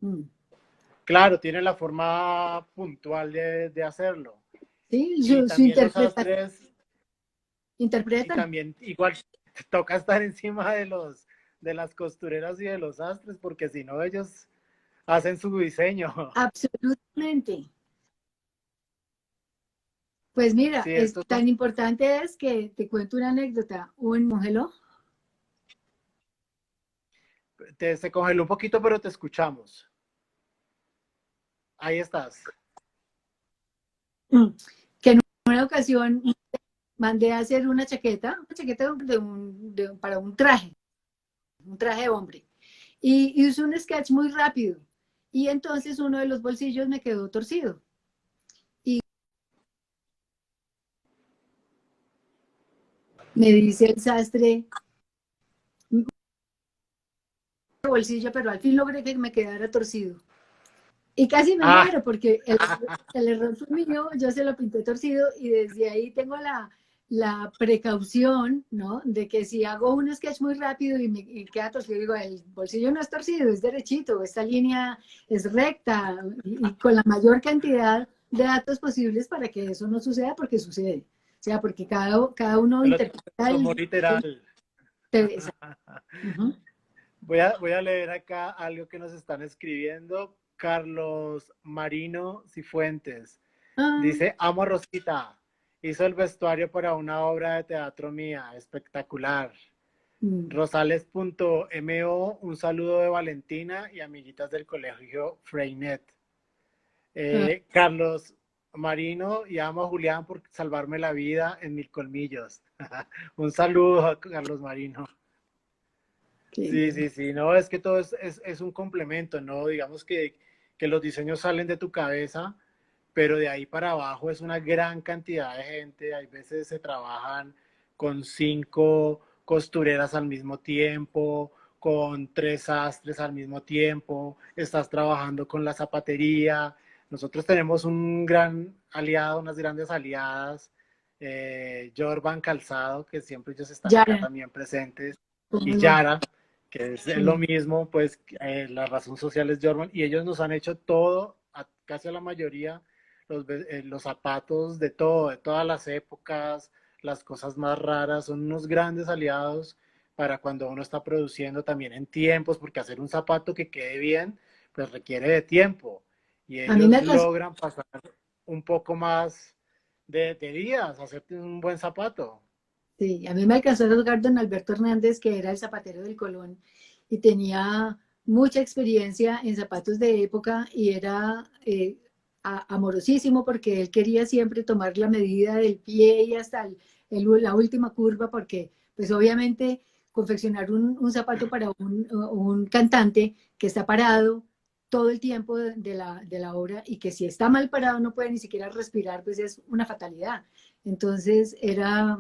Mm. Claro, tiene la forma puntual de hacerlo. ¿Sí? Y Su también los sastres, y interpretan. también igual toca estar encima de las costureras y de los sastres, porque si no ellos hacen su diseño. Absolutamente. Pues mira, Sí, es estos tan son, importante es que te cuento una anécdota. Un mujer se congeló un poquito, pero te escuchamos. Ahí estás. que en una ocasión mandé a hacer una chaqueta para un traje de hombre. Y hice un sketch muy rápido. Y entonces uno de los bolsillos me quedó torcido. Y me dice el sastre, bolsillo, pero al fin logré que me quedara torcido. Y casi me Ah, muero porque el error fue mío, yo se lo pinté torcido y desde ahí tengo la precaución, ¿no? De que si hago un sketch muy rápido y queda torcido, digo, el bolsillo no es torcido, es derechito, esta línea es recta y con la mayor cantidad de datos posibles para que eso no suceda porque sucede. sea, porque cada uno Te lo interpreta tomó literal. exacto. Ujú. Voy a leer acá algo que nos están escribiendo. Carlos Marino Cifuentes Ah, dice, amo a Rosita. Hizo el vestuario para una obra de teatro mía. Espectacular. mm, Rosales.mo, un saludo de Valentina y amiguitas del colegio Freinet. ah, Carlos Marino y amo a Julián por salvarme la vida en Mil Colmillos. Un saludo a Carlos Marino. qué Sí, bien. sí, sí, no, es que todo es un complemento, ¿no? Digamos que los diseños salen de tu cabeza, pero de ahí para abajo es una gran cantidad de gente. Hay veces se trabajan con 5 costureras al mismo tiempo, con 3 sastres al mismo tiempo, estás trabajando con la zapatería. Nosotros tenemos un gran aliado, unas grandes aliadas, Jorban Calzado, que siempre ellos están acá Yara, también presentes, cómo y no. Yara, que es lo Sí. mismo, pues la razón social es Jorban, y ellos nos han hecho todo, casi a la mayoría, los zapatos de todo, de todas las épocas, las cosas más raras, son unos grandes aliados para cuando uno está produciendo también en tiempos, porque hacer un zapato que quede bien, pues requiere de tiempo, y A mí me ellos alcanzó, logran pasar un poco más de días, hacerte un buen zapato. sí, a mí me alcanzó a tocar don Alberto Hernández, que era el zapatero del Colón, y tenía mucha experiencia en zapatos de época y era amorosísimo porque él quería siempre tomar la medida del pie y hasta la última curva, porque pues obviamente confeccionar un zapato para un cantante que está parado todo el tiempo de la obra y que si está mal parado no puede ni siquiera respirar, pues es una fatalidad. Entonces era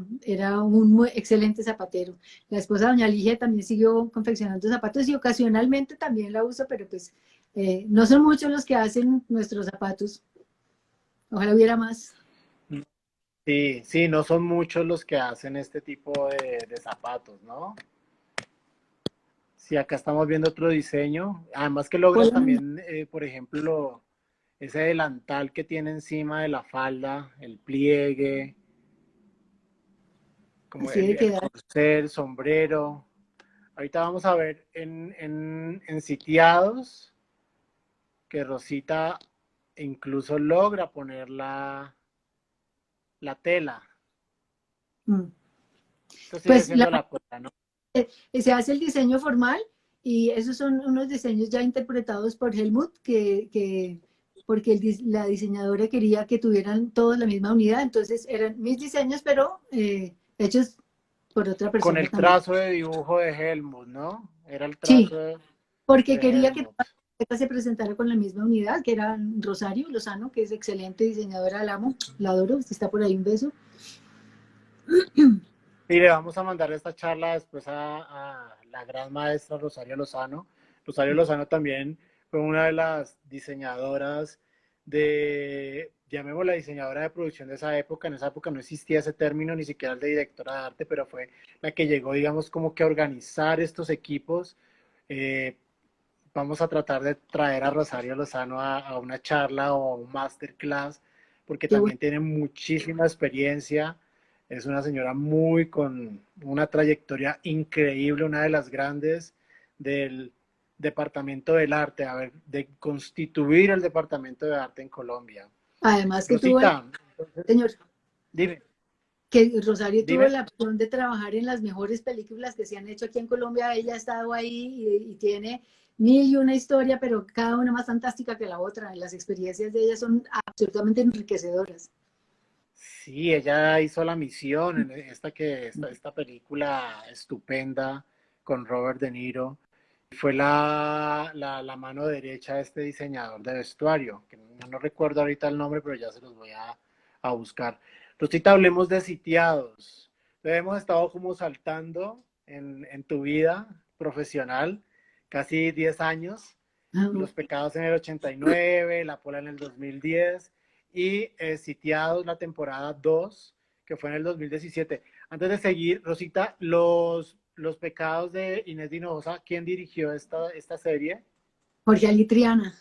un muy excelente zapatero. La esposa de doña Ligia también siguió confeccionando zapatos y ocasionalmente también la usa, pero pues no son muchos los que hacen nuestros zapatos. Ojalá hubiera más. Sí, sí, no son muchos los que hacen este tipo de zapatos, ¿no? Sí, acá estamos viendo otro diseño. Además que logra Hola, también, por ejemplo, ese delantal que tiene encima de la falda, el pliegue, como así de el quedar. corset, sombrero. Ahorita vamos a ver en sitiados que Rosita incluso logra poner la tela. Mm. Esto sigue Pues siendo la pola, ¿no? se hace el diseño formal y esos son unos diseños ya interpretados por Helmut, porque la diseñadora quería que tuvieran todos la misma unidad, entonces eran mis diseños, pero hechos por otra Con persona el también. trazo de dibujo de Helmut, ¿no? Era el Sí, trazo de porque quería que Helmut. toda la marca se presentara con la misma unidad, que era Rosario Lozano, que es excelente diseñadora, la amo, la adoro, si está por ahí un beso. Y le vamos a mandar esta charla después a la gran maestra Rosario Lozano. Rosario Lozano también fue una de las diseñadoras llamémosla diseñadora de producción de esa época. En esa época no existía ese término, ni siquiera el de directora de arte, pero fue la que llegó, digamos, como que a organizar estos equipos. Eh, Vamos a tratar de traer a Rosario Lozano a una charla o a un masterclass, porque Qué bueno. también tiene muchísima experiencia. Es una señora muy con una trayectoria increíble, una de las grandes del Departamento del Arte, a ver, de constituir el Departamento de Arte en Colombia. Además que tuvo, Rosita, señor, dime, que Rosario tuvo dime. la opción de trabajar en las mejores películas que se han hecho aquí en Colombia. Ella ha estado ahí y tiene mil y una historia, pero cada una más fantástica que la otra. Las experiencias de ella son absolutamente enriquecedoras. Sí, ella hizo la misión en esta película estupenda con Robert De Niro. Fue la mano derecha de este diseñador de vestuario, que no recuerdo ahorita el nombre, pero ya se los voy a buscar. Rosita, hablemos de sitiados. Hemos estado como saltando en tu vida profesional, casi 10 años. Los Pecados en el 89, La Pola en el 2010 y Sitiados la temporada 2 que fue en el 2017. Antes de seguir, Rosita, los Pecados de Inés de Hinojosa, ¿quién dirigió esta serie? Jorge Alitriana.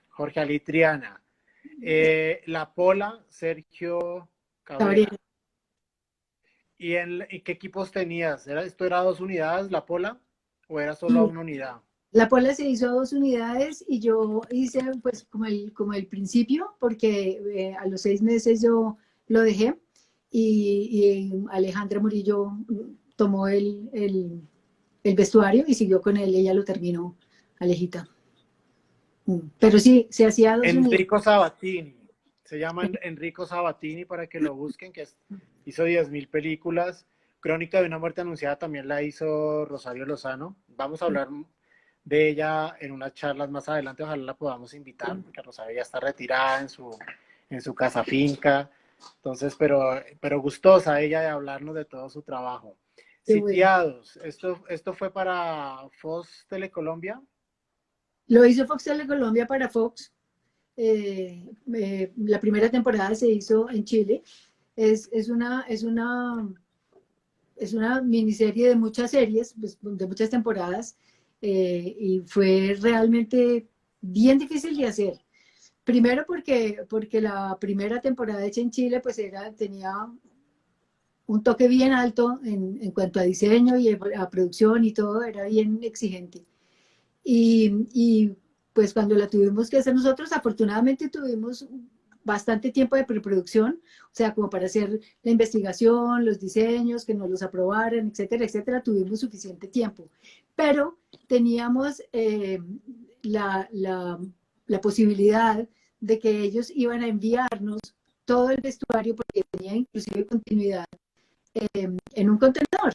Jorge Alitriana. La Pola, Sergio Cabrera. Cabrera. y qué equipos tenías? ¿Esto era 2 unidades, la pola? ¿O era solo una unidad? La pola se hizo a 2 unidades y yo hice pues como el principio, porque a los 6 meses yo lo dejé y Alejandra Murillo tomó el vestuario y siguió con él, ella lo terminó, Alejita. Pero sí, se hacía a 2 unidades. Enrico Sabatini. Se llama Enrico Sabatini para que lo busquen, hizo 10.000 películas. Crónica de una muerte anunciada también la hizo Rosario Lozano. Vamos a hablar de ella en unas charlas más adelante, ojalá la podamos invitar, porque Rosario ya está retirada en su casa finca. Entonces, pero gustosa ella de hablarnos de todo su trabajo. Qué bueno. Sitiados, esto fue para Fox Telecolombia. Lo hizo Fox Colombia para Fox. La primera temporada se hizo en Chile. Es una miniserie de muchas series, pues, de muchas temporadas, y fue realmente bien difícil de hacer. Primero porque la primera temporada hecha en Chile pues tenía un toque bien alto en cuanto a diseño y a producción y todo, era bien exigente. Y pues cuando la tuvimos que hacer nosotros, afortunadamente tuvimos bastante tiempo de preproducción, o sea, como para hacer la investigación, los diseños, que nos los aprobaran, etcétera, etcétera, tuvimos suficiente tiempo. Pero teníamos la posibilidad de que ellos iban a enviarnos todo el vestuario, porque tenía inclusive continuidad, en un contenedor.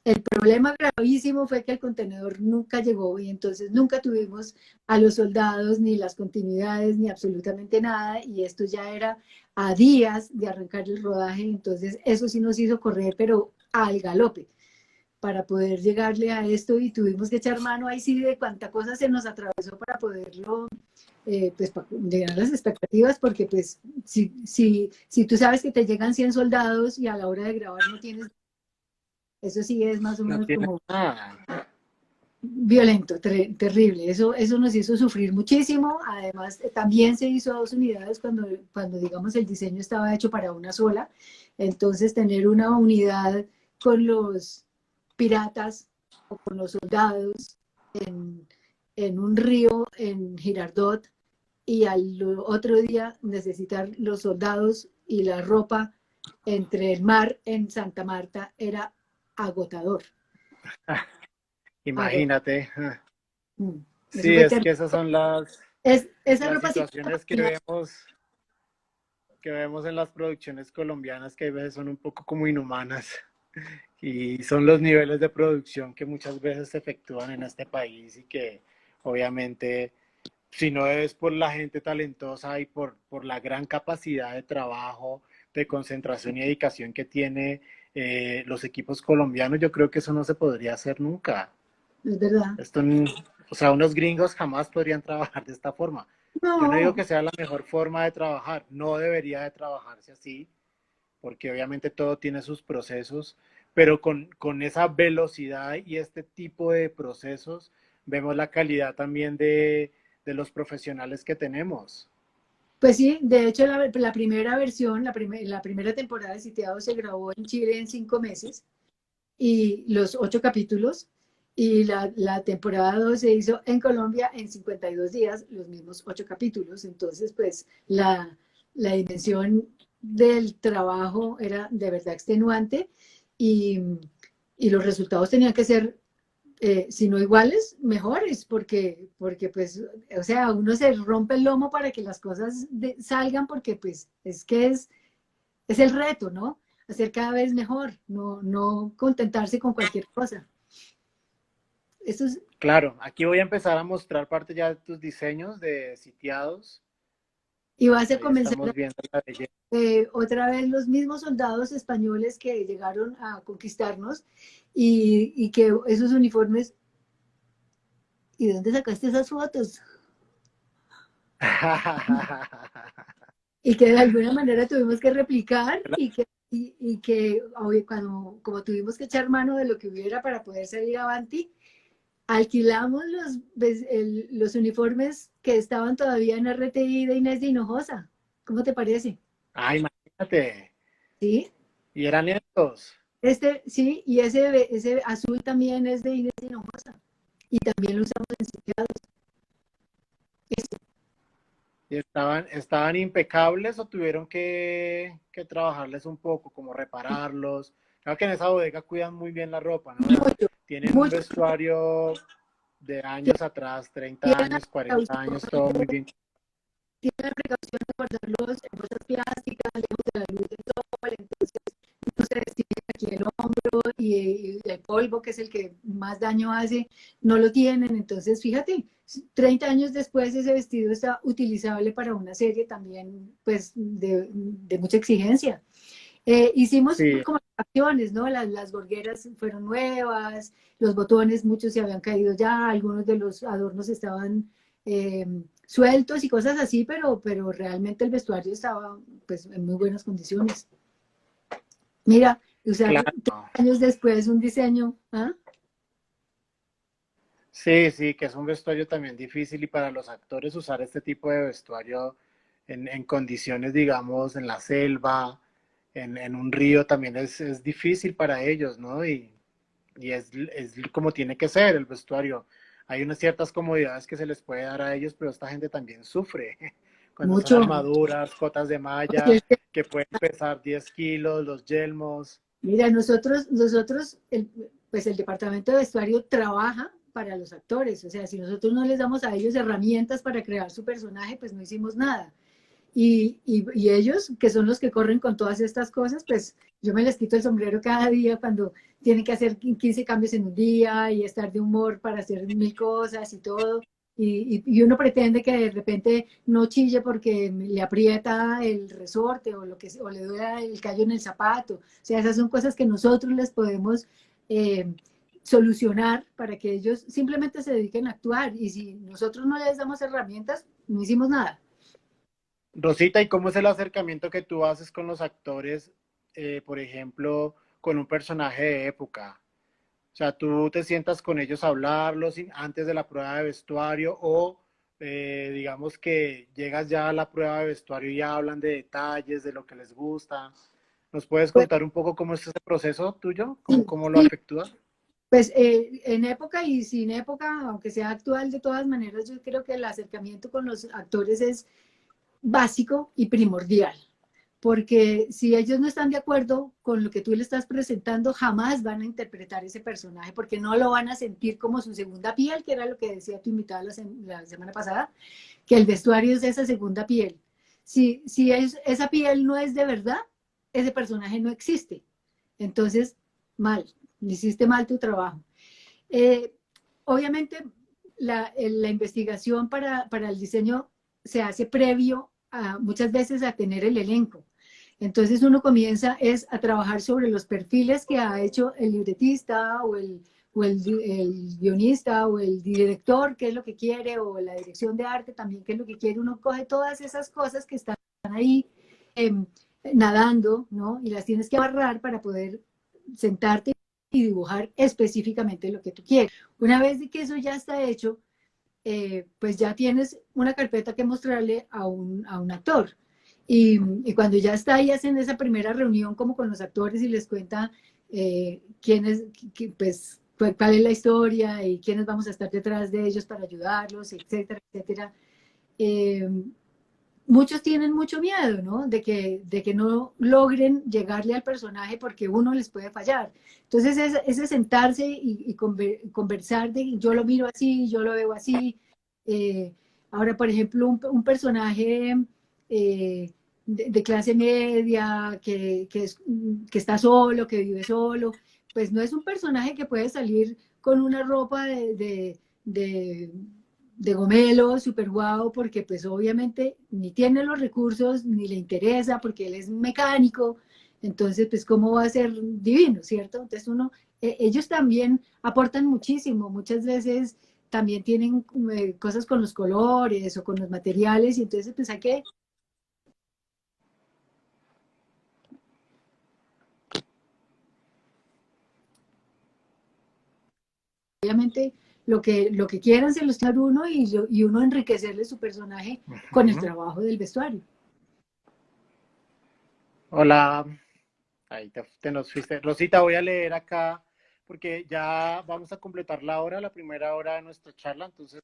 El problema gravísimo fue que el contenedor nunca llegó y entonces nunca tuvimos a los soldados, ni las continuidades, ni absolutamente nada, y esto ya era a días de arrancar el rodaje, entonces eso sí nos hizo correr, pero al galope, para poder llegarle a esto, y tuvimos que echar mano ahí sí de cuánta cosa se nos atravesó para poderlo, pues para llegar a las expectativas, porque pues si tú sabes que te llegan 100 soldados y a la hora de grabar no tienes, eso sí es más o No menos tiene como nada. violento, terrible. Eso nos hizo sufrir muchísimo. Además, también se hizo a 2 unidades cuando, digamos, el diseño estaba hecho para una sola. Entonces, tener una unidad con los piratas o con los soldados en un río en Girardot, y al otro día necesitar los soldados y la ropa entre el mar en Santa Marta era agotador. Agotador. Imagínate. Eso Sí, fue es terrible. que esas son las, Esa las ropa sí. situaciones que vemos en las producciones colombianas, que a veces son un poco como inhumanas. Y son los niveles de producción que muchas veces se efectúan en este país y que obviamente, si no es por la gente talentosa y por la gran capacidad de trabajo, de concentración y dedicación que tiene los equipos colombianos, yo creo que eso no se podría hacer nunca. Es verdad. Esto, o sea, unos gringos jamás podrían trabajar de esta forma. Yo no digo No, que sea la mejor forma de trabajar, no debería de trabajarse así, porque obviamente todo tiene sus procesos, pero con esa velocidad y este tipo de procesos vemos la calidad también de los profesionales que tenemos. pues sí, de hecho la primera versión, la primera temporada de Sitiados se grabó en Chile en 5 meses, y los 8 capítulos, y la temporada 2 se hizo en Colombia en 52 días, los mismos 8 capítulos. Entonces, pues la dimensión del trabajo era de verdad extenuante, y, y los resultados tenían que ser, si no iguales, mejores, porque pues, o sea, uno se rompe el lomo para que las cosas salgan, porque pues es el reto, ¿no? Hacer cada vez mejor, no contentarse con cualquier cosa. Eso es, Claro, aquí voy a empezar a mostrar parte ya de tus diseños de sitiados. y vas a Ahí convencer estamos viendo la belleza. otra vez los mismos soldados españoles que llegaron a conquistarnos, y que esos uniformes, ¿y de dónde sacaste esas fotos? Y que de alguna manera tuvimos que replicar, y que cuando, como tuvimos que echar mano de lo que hubiera para poder salir avanti, alquilamos los uniformes que estaban todavía en RTI de Inés de Hinojosa. ¿Cómo te parece? Ah, imagínate. ¿Sí? Y eran estos. Sí, y ese azul también es de Inés Hinojosa. Y también lo usamos en sitiados. Este, ¿Y estaban impecables o tuvieron que trabajarles un poco, como repararlos? Creo que en esa bodega cuidan muy bien la ropa, ¿no? mucho, Tienen un mucho. vestuario de años atrás, 30 Tienen la años, 40 precaución, años, todo muy bien. tienen la precaución de guardarlos en bolsas plásticas, lejos de la luz del sol, entonces no se destiñen aquí el hombro y el polvo, que es el que más daño hace, no lo tienen. Entonces, fíjate, 30 años después ese vestido está utilizable para una serie también, pues, de mucha exigencia. Hicimos Sí, como acciones, ¿no? Las gorgueras fueron nuevas, los botones muchos se habían caído ya, algunos de los adornos estaban eh, sueltos y cosas así, pero realmente el vestuario estaba pues en muy buenas condiciones. Mira, usar claro. 30 años después un diseño, ¿ah? Sí, sí, que es un vestuario también difícil y para los actores usar este tipo de vestuario en condiciones, digamos, en la selva, en un río también es difícil para ellos, ¿no? Y es como tiene que ser el vestuario. Hay unas ciertas comodidades que se les puede dar a ellos, pero esta gente también sufre. Cuando son Mucho. armaduras, cotas de Así malla, es que, que pueden pesar 10 kilos, los yelmos. mira, pues el departamento de vestuario trabaja para los actores, o sea, si nosotros no les damos a ellos herramientas para crear su personaje, pues no hicimos nada. Y ellos, que son los que corren con todas estas cosas, pues yo me les quito el sombrero cada día cuando tienen que hacer 15 cambios en un día y estar de humor para hacer mil cosas y todo. Y uno pretende que de repente no chille porque le aprieta el resorte o le duele el callo en el zapato. O sea, esas son cosas que nosotros les podemos eh, solucionar para que ellos simplemente se dediquen a actuar. Y si nosotros no les damos herramientas, no hicimos nada. Rosita, ¿y cómo es el acercamiento que tú haces con los actores, por ejemplo, con un personaje de época? O sea, tú te sientas con ellos a hablarlos antes de la prueba de vestuario o digamos que llegas ya a la prueba de vestuario y hablan de detalles, de lo que les gusta. ¿Nos puedes Pues, contar un poco cómo es ese proceso tuyo? sí, ¿Cómo lo sí, efectúas? pues en época y sin época, aunque sea actual, de todas maneras, yo creo que el acercamiento con los actores es básico y primordial, porque si ellos no están de acuerdo con lo que tú le estás presentando, jamás van a interpretar ese personaje, porque no lo van a sentir como su segunda piel, que era lo que decía tu invitada la semana pasada, que el vestuario es esa segunda piel. Si esa piel no es de verdad, ese personaje no existe. Entonces, mal, hiciste mal tu trabajo. Eh, obviamente, la investigación para el diseño se hace previo muchas veces a tener el elenco. Entonces uno comienza es a trabajar sobre los perfiles que ha hecho el libretista o el guionista o el director, qué es lo que quiere, o la dirección de arte también, qué es lo que quiere. Uno coge todas esas cosas que están ahí eh, nadando, ¿no? Y las tienes que agarrar para poder sentarte y dibujar específicamente lo que tú quieres. Una vez que eso ya está hecho, pues ya tienes una carpeta que mostrarle a un actor. Y cuando ya está ahí, hacen esa primera reunión como con los actores y les cuenta quién es, pues, cuál es la historia y quiénes vamos a estar detrás de ellos para ayudarlos, etcétera, etcétera. Eh, muchos tienen mucho miedo, ¿no? De que no logren llegarle al personaje porque uno les puede fallar. Entonces, ese sentarse y conversar de yo lo miro así, yo lo veo así. Eh, ahora, por ejemplo, un personaje de clase media que está solo, que vive solo, pues no es un personaje que puede salir con una ropa de de gomelo, súper guau, porque pues obviamente ni tiene los recursos, ni le interesa, porque él es mecánico, entonces pues cómo va a ser divino, ¿cierto? Entonces ellos también aportan muchísimo, muchas veces también tienen cosas con los colores o con los materiales, y entonces pues hay que, obviamente, lo que quieran se los dar uno y uno enriquecerle su personaje con el Ujú. trabajo del vestuario. Hola. Ahí te nos fuiste. Rosita, voy a leer acá porque ya vamos a completar la hora, la primera hora de nuestra charla, entonces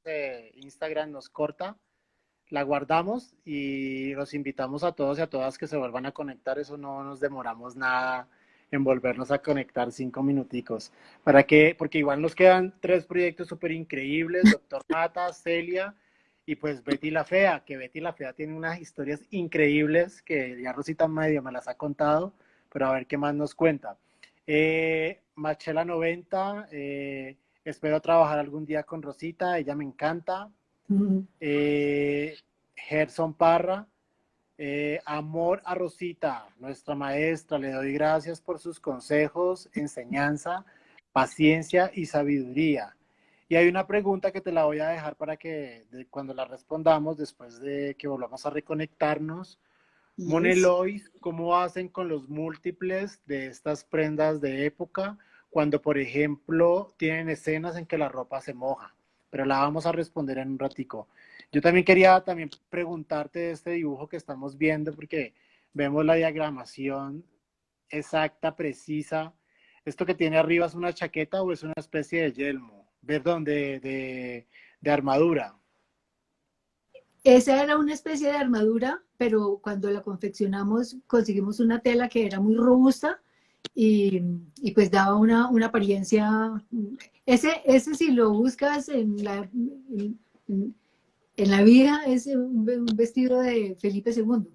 Instagram nos corta, la guardamos y los invitamos a todos y a todas que se vuelvan a conectar, eso no nos demoramos nada en volvernos a conectar 5 minuticos. ¿Para qué? Porque igual nos quedan 3 proyectos súper increíbles, Doctor Mata, Celia y pues Betty la Fea, que Betty la Fea tiene unas historias increíbles que ya Rosita medio me las ha contado, pero a ver qué más nos cuenta. Machela 90, espero trabajar algún día con Rosita, ella me encanta. Gerson Parra, amor a Rosita, nuestra maestra, le doy gracias por sus consejos, enseñanza, paciencia y sabiduría. Y hay una pregunta que te la voy a dejar para que cuando la respondamos, después de que volvamos a reconectarnos. Yes. Monelois, ¿cómo hacen con los múltiples de estas prendas de época cuando, por ejemplo, tienen escenas en que la ropa se moja? Pero la vamos a responder en un ratico. Yo también quería preguntarte de este dibujo que estamos viendo, porque vemos la diagramación exacta, precisa. ¿Esto que tiene arriba es una chaqueta o es una especie de yelmo? Perdón, de armadura. Esa era una especie de armadura, pero cuando la confeccionamos conseguimos una tela que era muy robusta y pues daba una apariencia. Ese si lo buscas en la vida es un vestido de Felipe II.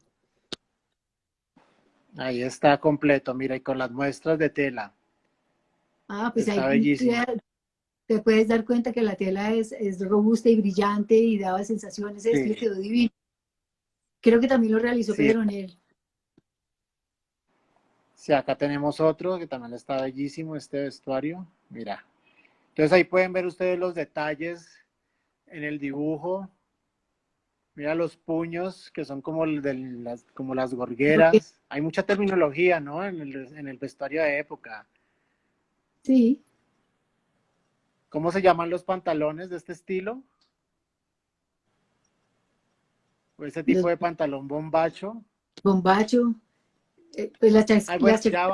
Ahí está completo, mira, y con las muestras de tela. Ah, pues Está ahí bellísimo. te puedes dar cuenta que la tela es robusta y brillante y daba sensaciones. Ese vestido Sí, quedó divino. Creo que también lo realizó sí, Pedro Nel. sí, acá tenemos otro que también está bellísimo, este vestuario. Mira. Entonces ahí pueden ver ustedes los detalles en el dibujo. Mira los puños que son como, como las Porque gorgueras. Hay mucha terminología, ¿no? En el vestuario de época. sí, ¿Cómo se llaman los pantalones de este estilo? O ese tipo los de pantalón bombacho. bombachos, pues Ay, bueno, las ya chaquetas.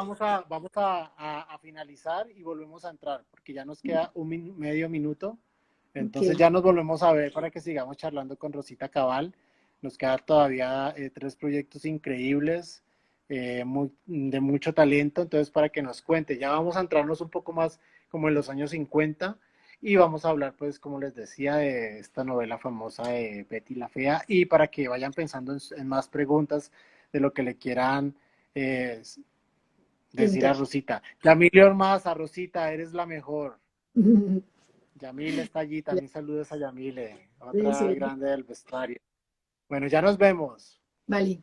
vamos a finalizar y volvemos a entrar, porque ya nos queda medio minuto. Entonces Ok. ya nos volvemos a ver para que sigamos charlando con Rosita Cabal. Nos quedan todavía 3 proyectos increíbles, de mucho talento, entonces para que nos cuente. Ya vamos a entrarnos un poco más como en los años 50 y vamos a hablar, pues, como les decía, de esta novela famosa de Betty la Fea y para que vayan pensando en más preguntas de lo que le quieran eh, decir a Preguntar. Rosita. Yamile Ormaza, Rosita, eres la mejor. Yamile está allí, también saludos a Yamile, otra Sí. grande del vestuario. Bueno, ya nos vemos. Vale.